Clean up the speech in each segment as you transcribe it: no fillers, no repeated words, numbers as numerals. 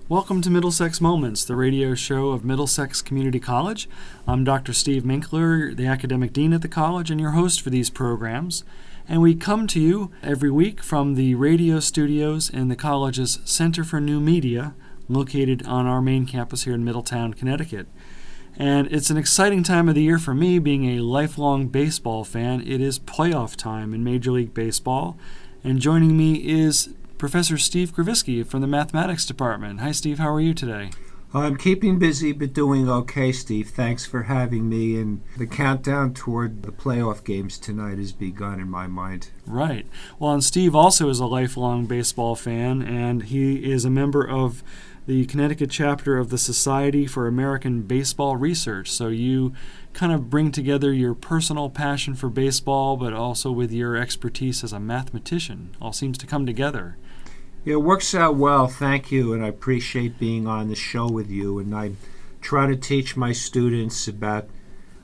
Welcome to Middlesex Moments, the radio show of Middlesex Community College. I'm Dr. Steve Minkler, the academic dean at the college, and your host for these programs. And we come to you every week from the radio studios in the college's Center for New Media, located on our main campus here in Middletown, Connecticut. And it's an exciting time of the year for me, being a lifelong baseball fan. It is playoff time in Major League Baseball. And joining me is Professor Steve Krevisky from the Mathematics Department. Hi, Steve. How are you today? I'm keeping busy, but doing okay, Steve. Thanks for having me. And the countdown toward the playoff games tonight has begun in my mind. Right. Well, and Steve also is a lifelong baseball fan, and he is a member of the Connecticut chapter of the Society for American Baseball Research. So you kind of bring together your personal passion for baseball, but also with your expertise as a mathematician. All seems to come together. Yeah, it works out well, thank you, and I appreciate being on the show with you. And I try to teach my students about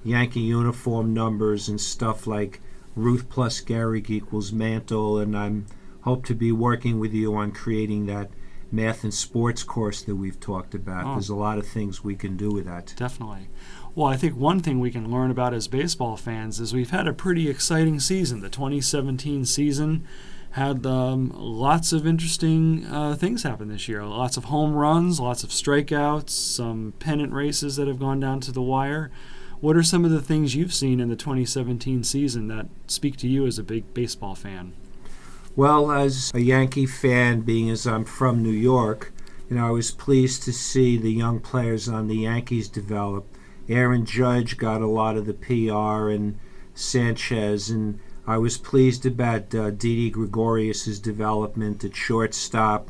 Yankee uniform numbers and stuff like Ruth plus Gehrig equals Mantle, and I'm hope to be working with you on creating that math and sports course that we've talked about. There's a lot of things we can do with that. Definitely. Well, I think one thing we can learn about as baseball fans is we've had a pretty exciting season. The 2017 season had lots of interesting things happen this year. Lots of home runs, lots of strikeouts, some pennant races that have gone down to the wire. What are some of the things you've seen in the 2017 season that speak to you as a big baseball fan? Well, as a Yankee fan, being as I'm from New York, I was pleased to see the young players on the Yankees develop. Aaron Judge got a lot of the PR, and Sanchez, and I was pleased about Didi Gregorius' development at shortstop,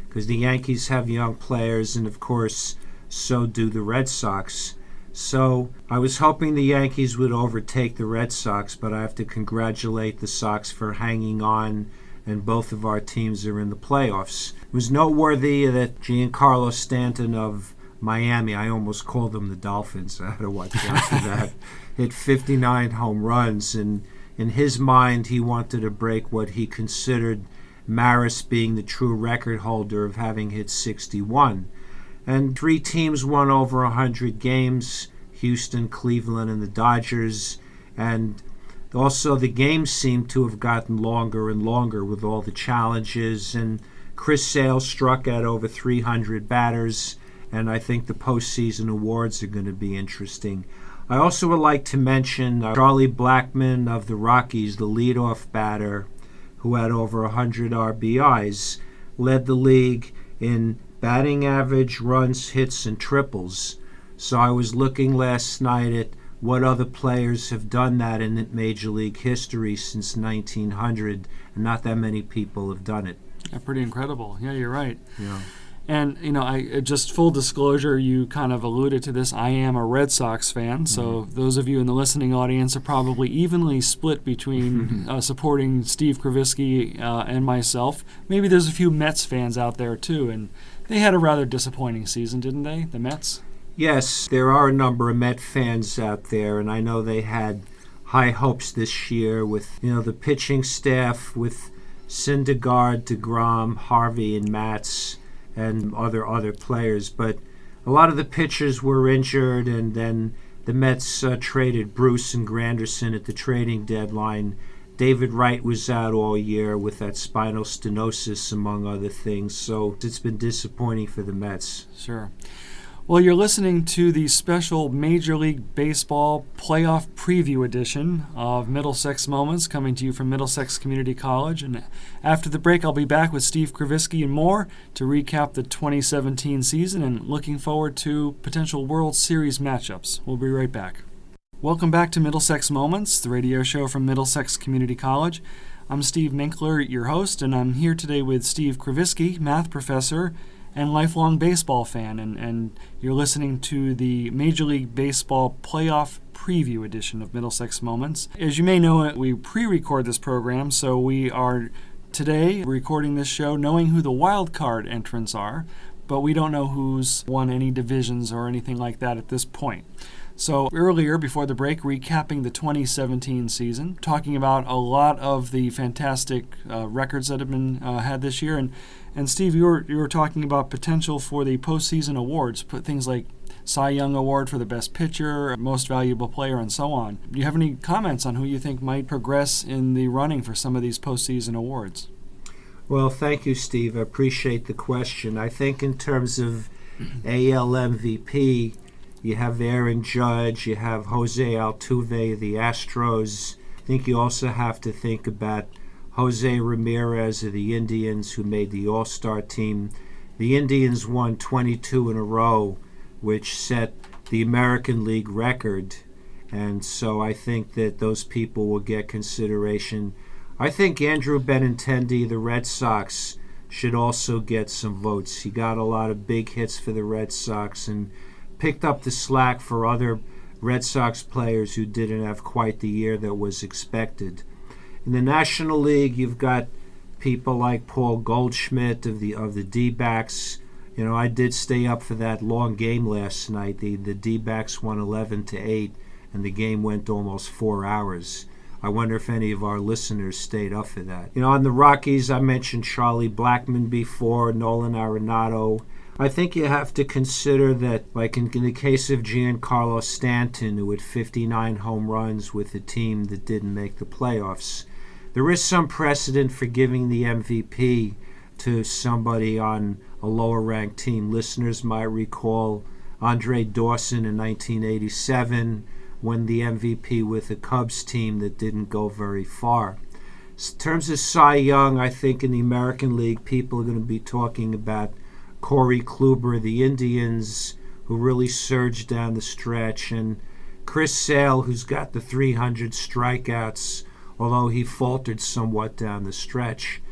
because the Yankees have young players, and of course, so do the Red Sox. So I was hoping the Yankees would overtake the Red Sox, but I have to congratulate the Sox for hanging on, and both of our teams are in the playoffs. It was noteworthy that Giancarlo Stanton of Miami, I almost called them the Dolphins, I had to watch out for that, hit 59 home runs, and in his mind, he wanted to break what he considered Maris being the true record holder of having hit 61. And 3 teams won over 100 games, Houston, Cleveland, and the Dodgers. And also the games seem to have gotten longer and longer with all the challenges. And Chris Sale struck out over 300 batters. And I think the Postseason Awards are going to be interesting. I also would like to mention Charlie Blackmon of the Rockies, the leadoff batter, who had over 100 RBIs, led the league in batting average, runs, hits, and triples. So I was looking last night at what other players have done that in Major League history since 1900, and not that many people have done it. Yeah, pretty incredible. Yeah, you're right. Yeah. And, I just full disclosure, you kind of alluded to this. I am a Red Sox fan, so those of you in the listening audience are probably evenly split between supporting Steve Krevisky and myself. Maybe there's a few Mets fans out there, too, and they had a rather disappointing season, didn't they, the Mets? Yes, there are a number of Met fans out there, and I know they had high hopes this year with, the pitching staff with Syndergaard, DeGrom, Harvey, and Matz, and other players, but a lot of the pitchers were injured, and then the Mets traded Bruce and Granderson at the trading deadline. David Wright was out all year with that spinal stenosis, among other things, so it's been disappointing for the Mets. Sure. Well, you're listening to the special Major League Baseball Playoff Preview edition of Middlesex Moments, coming to you from Middlesex Community College. And after the break, I'll be back with Steve Krevisky and more to recap the 2017 season and looking forward to potential World Series matchups. We'll be right back. Welcome back to Middlesex Moments, the radio show from Middlesex Community College. I'm Steve Minkler, your host, and I'm here today with Steve Krevisky, math professor and lifelong baseball fan, and you're listening to the Major League Baseball Playoff Preview edition of Middlesex Moments. As you may know, we pre-record this program, so we are today recording this show knowing who the wild card entrants are, but we don't know who's won any divisions or anything like that at this point. So earlier, before the break, recapping the 2017 season, talking about a lot of the fantastic records that have been had this year. And Steve, you were talking about potential for the postseason awards, put things like Cy Young Award for the best pitcher, most valuable player, and so on. Do you have any comments on who you think might progress in the running for some of these postseason awards? Well, thank you, Steve. I appreciate the question. I think in terms of AL MVP, you have Aaron Judge, you have Jose Altuve of the Astros. I think you also have to think about Jose Ramirez of the Indians, who made the All-Star team. The Indians won 22 in a row, which set the American League record. And so I think that those people will get consideration. I think Andrew Benintendi, the Red Sox, should also get some votes. He got a lot of big hits for the Red Sox and picked up the slack for other Red Sox players who didn't have quite the year that was expected. In the National League, you've got people like Paul Goldschmidt of the D-backs. You know, I did stay up for that long game last night. The D-backs won 11-8, and the game went almost 4 hours. I wonder if any of our listeners stayed up for that. You know, on the Rockies, I mentioned Charlie Blackmon before, Nolan Arenado. I think you have to consider that, like in the case of Giancarlo Stanton, who had 59 home runs with a team that didn't make the playoffs, there is some precedent for giving the MVP to somebody on a lower-ranked team. Listeners might recall Andre Dawson in 1987 won the MVP with a Cubs team that didn't go very far. In terms of Cy Young, I think in the American League, people are going to be talking about Corey Kluber of the Indians, who really surged down the stretch, and Chris Sale, who's got the 300 strikeouts, although he faltered somewhat down the stretch.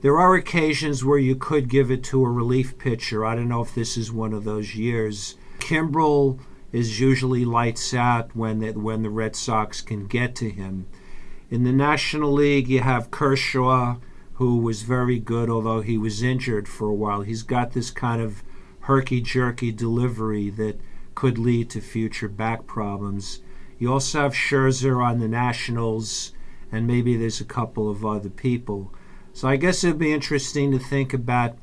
There are occasions where you could give it to a relief pitcher. I don't know if this is one of those years. Kimbrel is usually lights out when the Red Sox can get to him. In the National League, you have Kershaw, who was very good, although he was injured for a while. He's got this kind of herky-jerky delivery that could lead to future back problems. You also have Scherzer on the Nationals, and maybe there's a couple of other people. So I guess it'd be interesting to think about,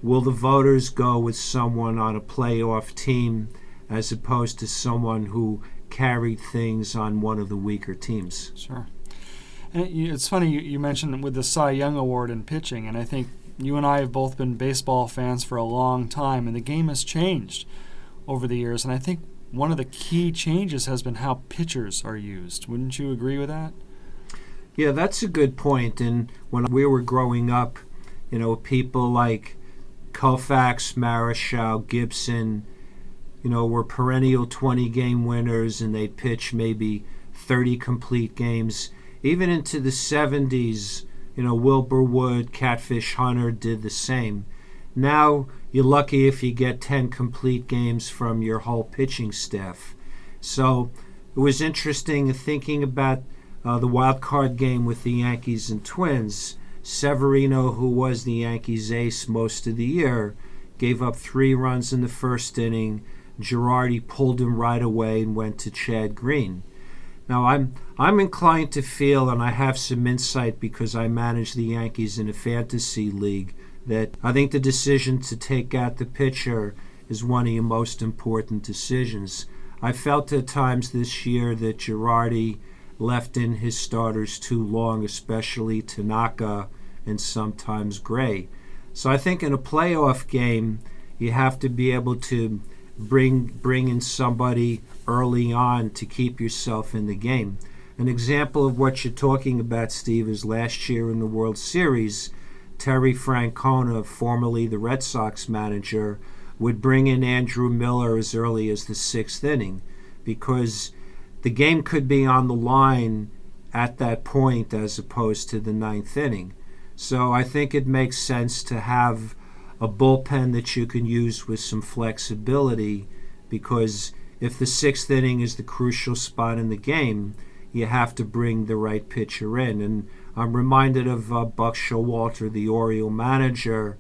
will the voters go with someone on a playoff team as opposed to someone who carried things on one of the weaker teams? Sure. And it's funny you mentioned with the Cy Young Award in pitching, and I think you and I have both been baseball fans for a long time, and the game has changed over the years. And I think one of the key changes has been how pitchers are used. Wouldn't you agree with that? Yeah, that's a good point. And when we were growing up, you know, people like Koufax, Marichal, Gibson, you know, were perennial 20-game winners, and they'd pitch maybe 30 complete games. Even into the 70s, you know, Wilbur Wood, Catfish Hunter did the same. Now you're lucky if you get 10 complete games from your whole pitching staff. So it was interesting thinking about the wild card game with the Yankees and Twins. Severino, who was the Yankees ace most of the year, gave up 3 runs in the first inning. Girardi pulled him right away and went to Chad Green. Now, I'm inclined to feel, and I have some insight because I manage the Yankees in a fantasy league, that I think the decision to take out the pitcher is one of your most important decisions. I felt at times this year that Girardi left in his starters too long, especially Tanaka and sometimes Gray. So I think in a playoff game, you have to be able to bring in somebody early on to keep yourself in the game. An example of what you're talking about, Steve, is last year in the World Series, Terry Francona, formerly the Red Sox manager, would bring in Andrew Miller as early as the 6th inning because the game could be on the line at that point as opposed to the 9th inning. So I think it makes sense to have a bullpen that you can use with some flexibility, because if the 6th inning is the crucial spot in the game, you have to bring the right pitcher in. And I'm reminded of Buck Showalter, the Oriole manager,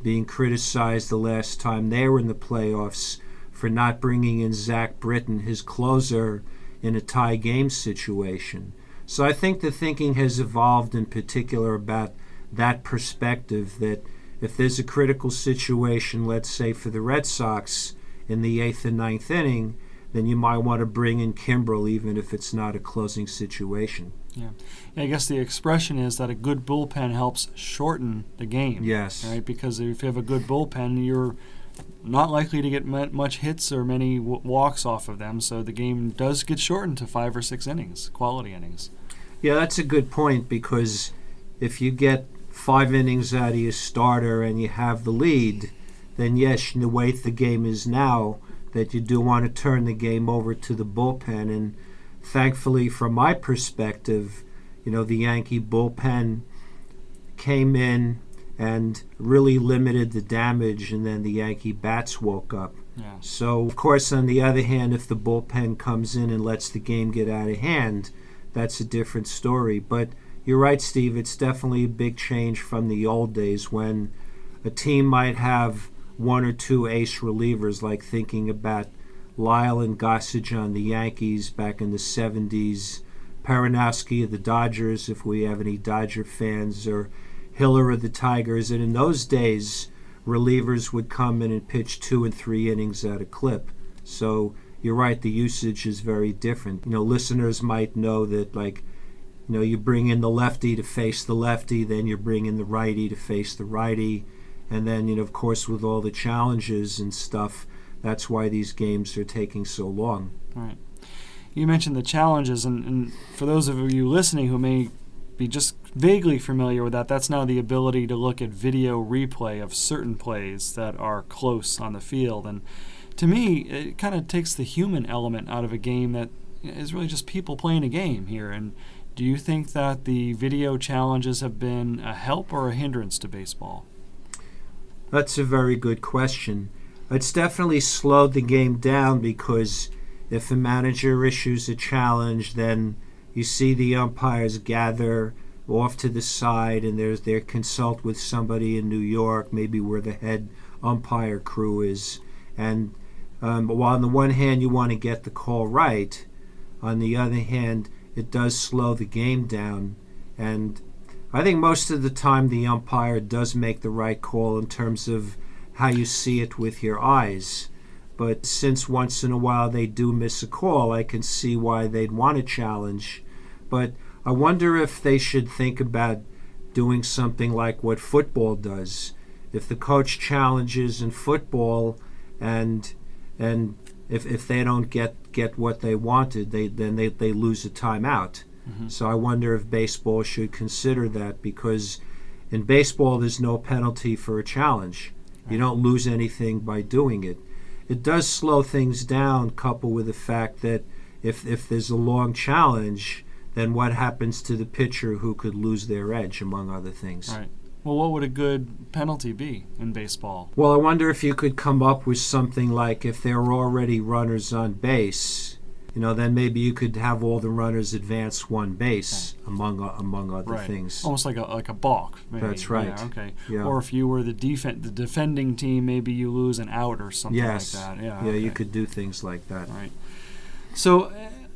being criticized the last time they were in the playoffs for not bringing in Zach Britton, his closer, in a tie game situation. So I think the thinking has evolved in particular about that perspective, that if there's a critical situation, let's say for the Red Sox in the 8th and 9th inning, then you might want to bring in Kimbrel even if it's not a closing situation. Yeah, I guess the expression is that a good bullpen helps shorten the game. Yes. Right, because if you have a good bullpen, you're not likely to get much hits or many walks off of them, so the game does get shortened to 5 or 6 innings, quality innings. Yeah, that's a good point, because if you get 5 innings out of your starter and you have the lead, then yes, the way the game is now, that you do want to turn the game over to the bullpen. And thankfully, from my perspective, the Yankee bullpen came in and really limited the damage, and then the Yankee bats woke up. Yeah. So, of course, on the other hand, if the bullpen comes in and lets the game get out of hand, that's a different story. But you're right, Steve, it's definitely a big change from the old days when a team might have 1 or 2 ace relievers, like thinking about Lyle and Gossage on the Yankees back in the 70s, Paranowski of the Dodgers, if we have any Dodger fans, or Hiller of the Tigers. And in those days, relievers would come in and pitch 2 and 3 innings at a clip. So you're right, the usage is very different. Listeners might know that, you bring in the lefty to face the lefty, then you bring in the righty to face the righty. And then, of course, with all the challenges and stuff, that's why these games are taking so long. Right. You mentioned the challenges, and for those of you listening who may be just vaguely familiar with that, that's now the ability to look at video replay of certain plays that are close on the field. And to me, it kind of takes the human element out of a game that is really just people playing a game here. And do you think that the video challenges have been a help or a hindrance to baseball? That's a very good question. It's definitely slowed the game down, because if a manager issues a challenge, then you see the umpires gather off to the side and they consult with somebody in New York, maybe where the head umpire crew is. And while on the one hand you want to get the call right, on the other hand it does slow the game down. And I think most of the time the umpire does make the right call in terms of how you see it with your eyes. But since once in a while they do miss a call, I can see why they'd want a challenge. But I wonder if they should think about doing something like what football does. If the coach challenges in football and if they don't get what they wanted, then they lose a timeout. Mm-hmm. So I wonder if baseball should consider that, because in baseball there's no penalty for a challenge. Right. You don't lose anything by doing it. It does slow things down, coupled with the fact that if there's a long challenge, then what happens to the pitcher who could lose their edge, among other things. Right. Well, what would a good penalty be in baseball? Well, I wonder if you could come up with something like, if there are already runners on base, then maybe you could have all the runners advance 1 base, okay, among other right. things. Almost like a balk. Maybe. That's right. Yeah, okay. Yeah. Or if you were the defending team, maybe you lose an out or something yes. like that. Yeah. Yeah, okay. You could do things like that. Right. So,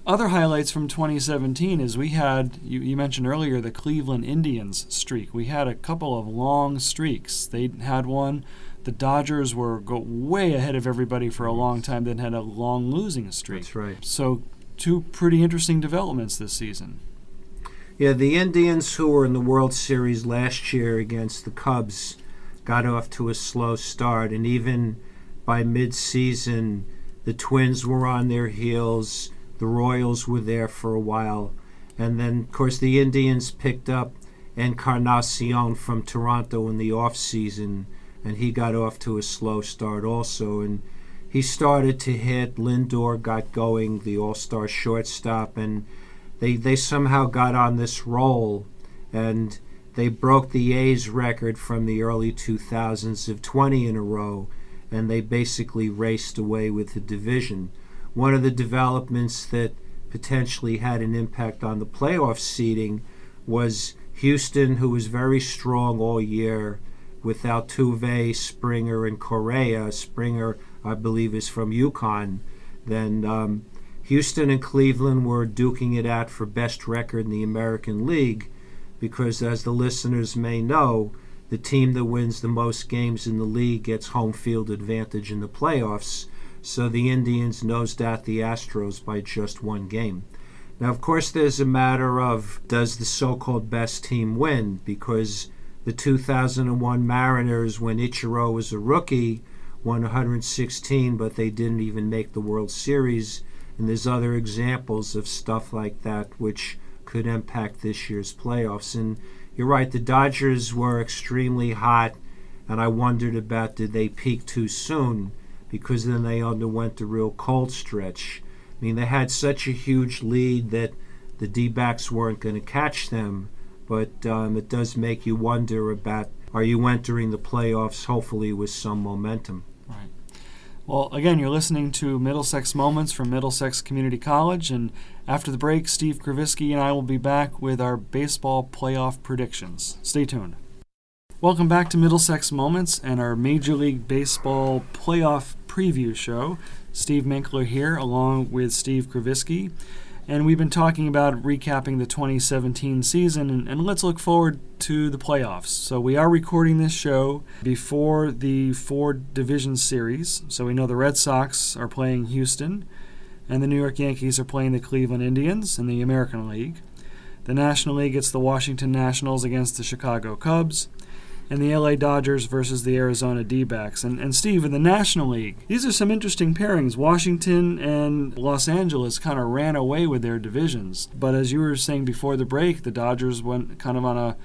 other highlights from 2017 is we had, you mentioned earlier, the Cleveland Indians streak. We had a couple of long streaks. They had one. The Dodgers were way ahead of everybody for a long time, then had a long losing streak. That's right. So 2 pretty interesting developments this season. Yeah, the Indians, who were in the World Series last year against the Cubs, got off to a slow start. And even by mid-season, the Twins were on their heels. The Royals were there for a while. And then, of course, the Indians picked up Encarnacion from Toronto in the off-season, and he got off to a slow start also. And he started to hit. Lindor got going, the all-star shortstop, and they somehow got on this roll, and they broke the A's record from the early 2000s of 20 in a row, and they basically raced away with the division. One of the developments that potentially had an impact on the playoff seeding was Houston, who was very strong all year, with Altuve, Springer, and Correa. Springer, I believe, is from UConn. Then Houston and Cleveland were duking it out for best record in the American League because, as the listeners may know, the team that wins the most games in the league gets home field advantage in the playoffs. So the Indians nosed out the Astros by just one game. Now, of course, there's a matter of, does the so-called best team win? Because the 2001 Mariners, when Ichiro was a rookie, won 116, but they didn't even make the World Series. And there's other examples of stuff like that which could impact this year's playoffs. And you're right, the Dodgers were extremely hot, and I wondered about, did they peak too soon? Because then they underwent a real cold stretch. I mean, they had such a huge lead that the D-backs weren't going to catch them, but it does make you wonder about, are you entering the playoffs hopefully with some momentum? Right. Well, again, you're listening to Middlesex Moments from Middlesex Community College, and after the break, Steve Krevisky and I will be back with our baseball playoff predictions. Stay tuned. Welcome back to Middlesex Moments and our Major League Baseball playoff preview show. Steve Minkler here, along with Steve Krevisky, and we've been talking about recapping the 2017 season, and let's look forward to the playoffs. So we are recording this show before the 4 division series, so we know the Red Sox are playing Houston, and the New York Yankees are playing the Cleveland Indians in the American League. The National League gets the Washington Nationals against the Chicago Cubs, and the LA Dodgers versus the Arizona D-backs. And Steve, in the National League, these are some interesting pairings. Washington and Los Angeles kind of ran away with their divisions. But as you were saying before the break, the Dodgers went kind of on a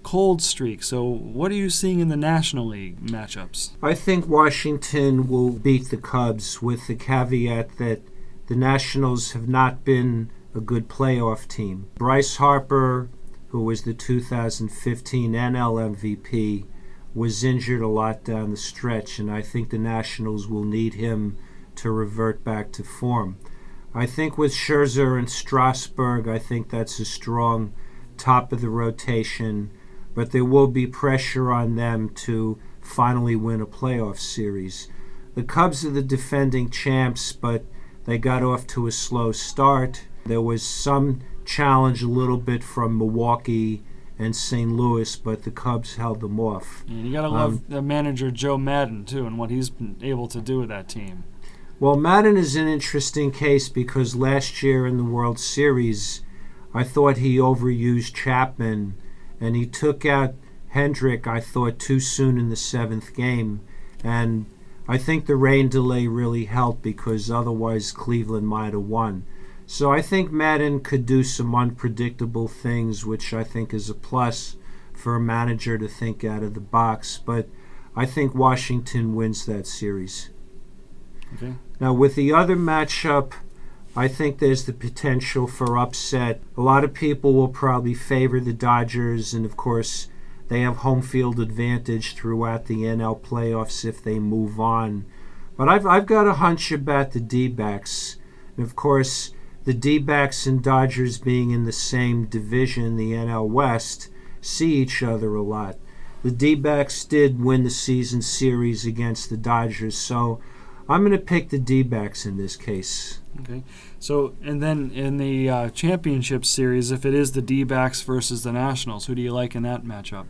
cold streak. So what are you seeing in the National League matchups? I think Washington will beat the Cubs, with the caveat that the Nationals have not been a good playoff team. Bryce Harper, who was the 2015 NL MVP, was injured a lot down the stretch, and I think the Nationals will need him to revert back to form. I think with Scherzer and Strasburg, I think that's a strong top of the rotation, but there will be pressure on them to finally win a playoff series. The Cubs are the defending champs, but they got off to a slow start. There was some challenge a little bit from Milwaukee and St. Louis, but the Cubs held them off. Yeah, you got to love the manager Joe Maddon, too, and what he's been able to do with that team. Well, Maddon is an interesting case because last year in the World Series, I thought he overused Chapman, and he took out Hendrick, I thought, too soon in the 7th game. And I think the rain delay really helped because otherwise Cleveland might have won. So I think Maddon could do some unpredictable things, which I think is a plus for a manager to think out of the box. But I think Washington wins that series. Okay. Now, with the other matchup, I think there's the potential for upset. A lot of people will probably favor the Dodgers, and of course, they have home field advantage throughout the NL playoffs if they move on. But I've got a hunch about the D-backs. And of course, the D-backs and Dodgers being in the same division, the NL West, see each other a lot. The D-backs did win the season series against the Dodgers, so I'm going to pick the D-backs in this case. Okay. So, and then in the championship series, if it is the D-backs versus the Nationals, who do you like in that matchup?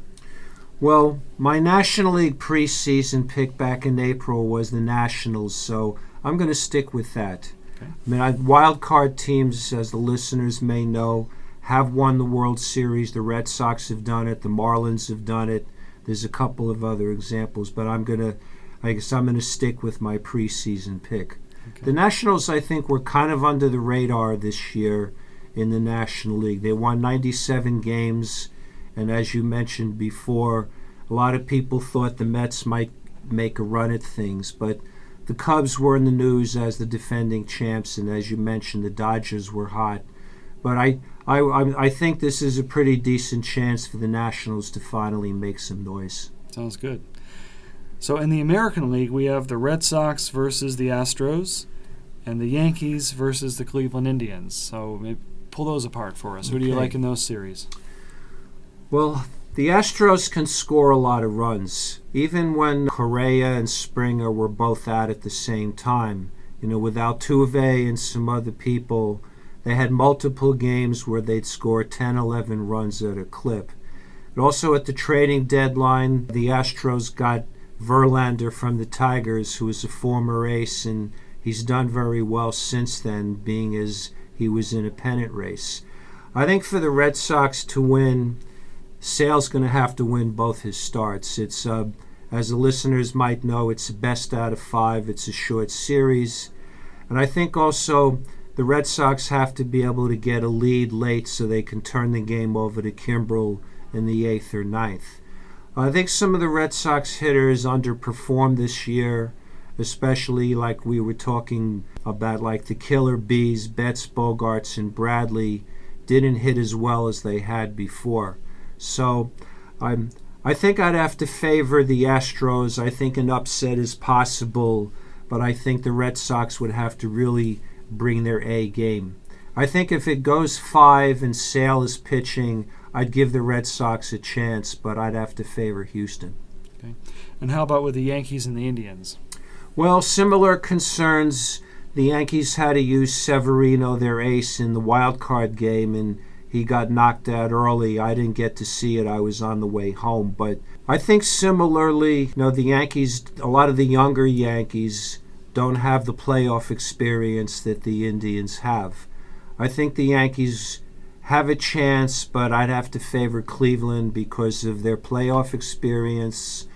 Well, my National League preseason pick back in April was the Nationals, so I'm going to stick with that. Okay. I mean, wild card teams, as the listeners may know, have won the World Series. The Red Sox have done it. The Marlins have done it. There's a couple of other examples, but I'm going to stick with my preseason pick. Okay. The Nationals, I think, were kind of under the radar this year in the National League. They won 97 games, and as you mentioned before, a lot of people thought the Mets might make a run at things, but the Cubs were in the news as the defending champs, and as you mentioned, the Dodgers were hot. But I think this is a pretty decent chance for the Nationals to finally make some noise. Sounds good. So in the American League, we have the Red Sox versus the Astros and the Yankees versus the Cleveland Indians. So maybe pull those apart for us. Who do you like in those series? Well, The Astros can score a lot of runs. Even when Correa and Springer were both out at the same time, with Altuve and some other people, they had multiple games where they'd score 10, 11 runs at a clip. And also at the trading deadline, the Astros got Verlander from the Tigers, who is a former ace, and he's done very well since then, being as he was in a pennant race. I think for the Red Sox to win, Sale's going to have to win both his starts. It's, as the listeners might know, it's the best out of 5. It's a short series. And I think also the Red Sox have to be able to get a lead late so they can turn the game over to Kimbrel in the 8th or 9th. I think some of the Red Sox hitters underperformed this year, especially like we were talking about, like the Killer Bees, Betts, Bogarts, and Bradley didn't hit as well as they had before. So I think I'd have to favor the Astros. I think an upset is possible, but I think the Red Sox would have to really bring their A game. I think if it goes 5 and Sale is pitching, I'd give the Red Sox a chance, but I'd have to favor Houston. Okay. And how about with the Yankees and the Indians? Well, similar concerns. The Yankees had to use Severino, their ace, in the wild card game, and he got knocked out early. I didn't get to see it. I was on the way home. But I think similarly, the Yankees, a lot of the younger Yankees don't have the playoff experience that the Indians have. I think the Yankees have a chance, but I'd have to favor Cleveland because of their playoff experience.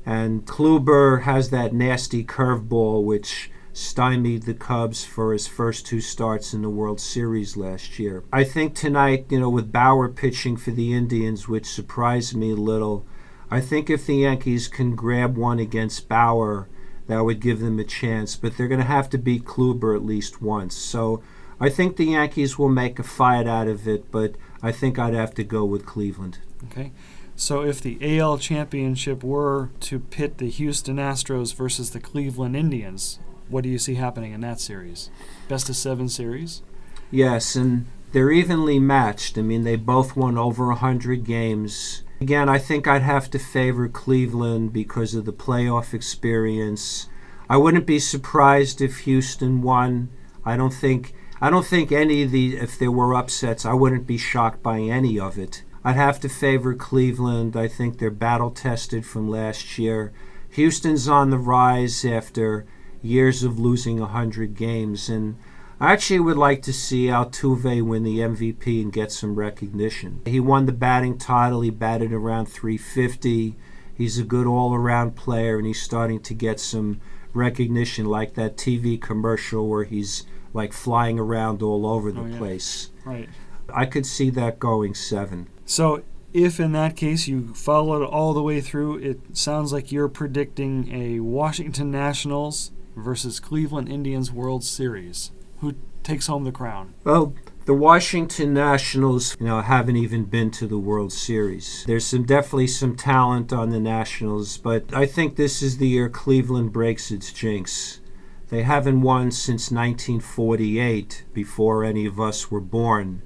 And Kluber has that nasty curveball, which stymied the Cubs for his first 2 starts in the World Series last year. I think tonight, with Bauer pitching for the Indians, which surprised me a little, I think if the Yankees can grab one against Bauer, that would give them a chance. But they're going to have to beat Kluber at least once. So I think the Yankees will make a fight out of it, but I think I'd have to go with Cleveland. Okay. So if the AL Championship were to pit the Houston Astros versus the Cleveland Indians, what do you see happening in that series? Best of 7 series? Yes, and they're evenly matched. I mean, they both won over 100 games. Again, I think I'd have to favor Cleveland because of the playoff experience. I wouldn't be surprised if Houston won. I don't think any of the, if there were upsets, I wouldn't be shocked by any of it. I'd have to favor Cleveland. I think they're battle-tested from last year. Houston's on the rise after years of losing 100 games, and I actually would like to see Altuve win the MVP and get some recognition. He won the batting title. He batted around .350. He's a good all-around player, and he's starting to get some recognition, like that TV commercial where he's like flying around all over the place. Right. I could see that going 7. So if in that case you follow it all the way through, it sounds like you're predicting a Washington Nationals versus Cleveland Indians World Series. Who takes home the crown? Well, the Washington Nationals, haven't even been to the World Series. There's definitely some talent on the Nationals, but I think this is the year Cleveland breaks its jinx. They haven't won since 1948, before any of us were born.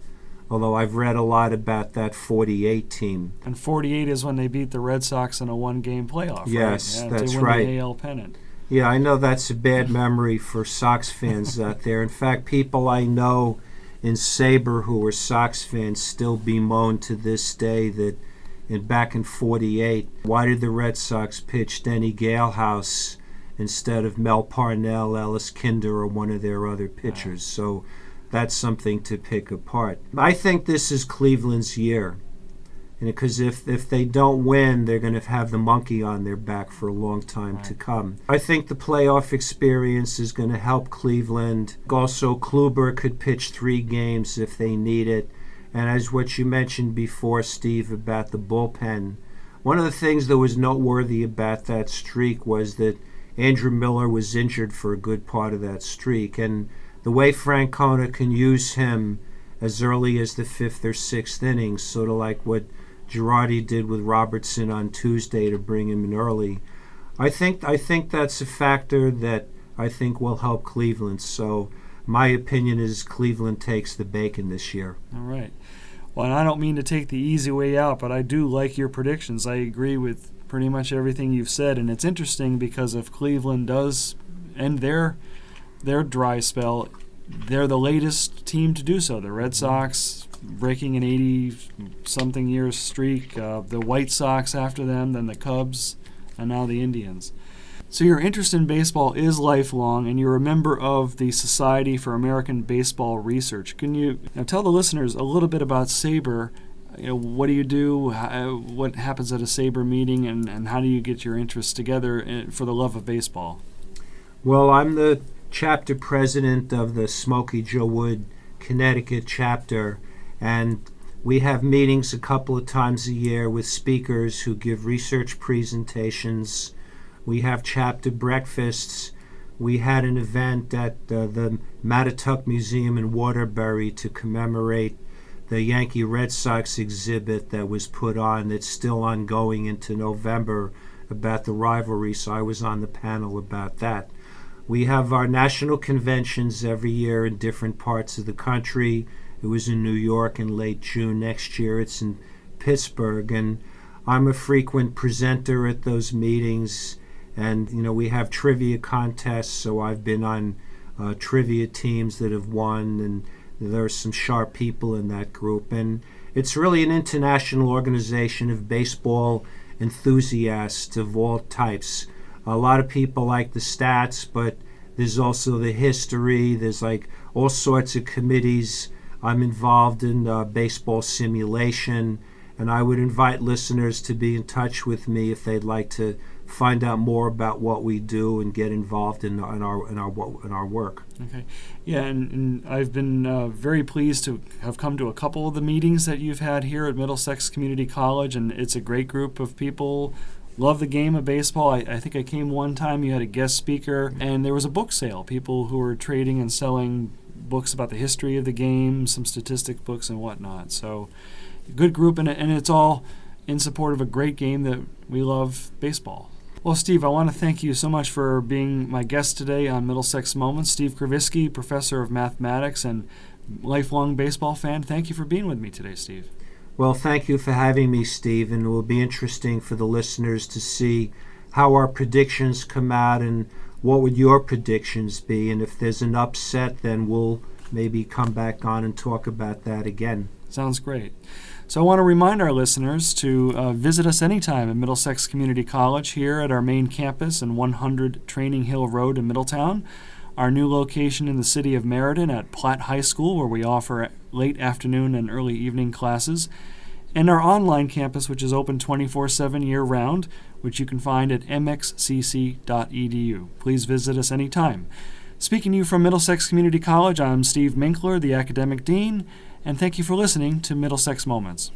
Although I've read a lot about that 48 team. And 48 is when they beat the Red Sox in a 1-game playoff, yes, right? that's to win right. The AL pennant. Yeah, I know that's a bad memory for Sox fans out there. In fact, people I know in Sabre who are Sox fans still bemoan to this day that back in 48, why did the Red Sox pitch Denny Galehouse instead of Mel Parnell, Ellis Kinder, or one of their other pitchers? So that's something to pick apart. I think this is Cleveland's year. Because if they don't win, they're going to have the monkey on their back for a long time to come. I think the playoff experience is going to help Cleveland. Also, Kluber could pitch 3 games if they need it. And as what you mentioned before, Steve, about the bullpen, one of the things that was noteworthy about that streak was that Andrew Miller was injured for a good part of that streak. And the way Francona can use him as early as the 5th or 6th innings, sort of like what Girardi did with Robertson on Tuesday to bring him in early. I think that's a factor that I think will help Cleveland. So my opinion is Cleveland takes the bacon this year. All right. Well, and I don't mean to take the easy way out, but I do like your predictions. I agree with pretty much everything you've said, and it's interesting because if Cleveland does end their dry spell, they're the latest team to do so. The Red Sox breaking an 80-something years streak, the White Sox after them, then the Cubs, and now the Indians. So your interest in baseball is lifelong, and you're a member of the Society for American Baseball Research. Can you now tell the listeners a little bit about SABR? What do you do? What happens at a SABR meeting, and how do you get your interests together for the love of baseball? Well, I'm the chapter president of the Smoky Joe Wood, Connecticut chapter, and we have meetings a couple of times a year with speakers who give research presentations. We have chapter breakfasts. We had an event at the Maddon Museum in Waterbury to commemorate the Yankee Red Sox exhibit that was put on that's still ongoing into November about the rivalry, so I was on the panel about that. We have our national conventions every year in different parts of the country. It was in New York in late June. Next year it's in Pittsburgh, and I'm a frequent presenter at those meetings. And, we have trivia contests, so I've been on trivia teams that have won, and there are some sharp people in that group. And it's really an international organization of baseball enthusiasts of all types. A lot of people like the stats, but there's also the history. There's like all sorts of committees. I'm involved in baseball simulation, and I would invite listeners to be in touch with me if they'd like to find out more about what we do and get involved in our work. Okay, yeah, and I've been very pleased to have come to a couple of the meetings that you've had here at Middlesex Community College, and it's a great group of people. Love the game of baseball. I think I came one time, you had a guest speaker, and there was a book sale. People who were trading and selling books about the history of the game, some statistic books and whatnot. So, good group, and it's all in support of a great game that we love, baseball. Well, Steve, I want to thank you so much for being my guest today on Middlesex Moments. Steve Krevisky, professor of mathematics and lifelong baseball fan. Thank you for being with me today, Steve. Well, thank you for having me, Steve, and it will be interesting for the listeners to see how our predictions come out and what would your predictions be, and if there's an upset, then we'll maybe come back on and talk about that again. Sounds great. So I want to remind our listeners to visit us anytime at Middlesex Community College here at our main campus in 100 Training Hill Road in Middletown, our new location in the city of Maddon at Platt High School, where we offer late afternoon and early evening classes, and our online campus, which is open 24/7 year-round, which you can find at mxcc.edu. Please visit us anytime. Speaking to you from Middlesex Community College, I'm Steve Minkler, the Academic Dean, and thank you for listening to Middlesex Moments.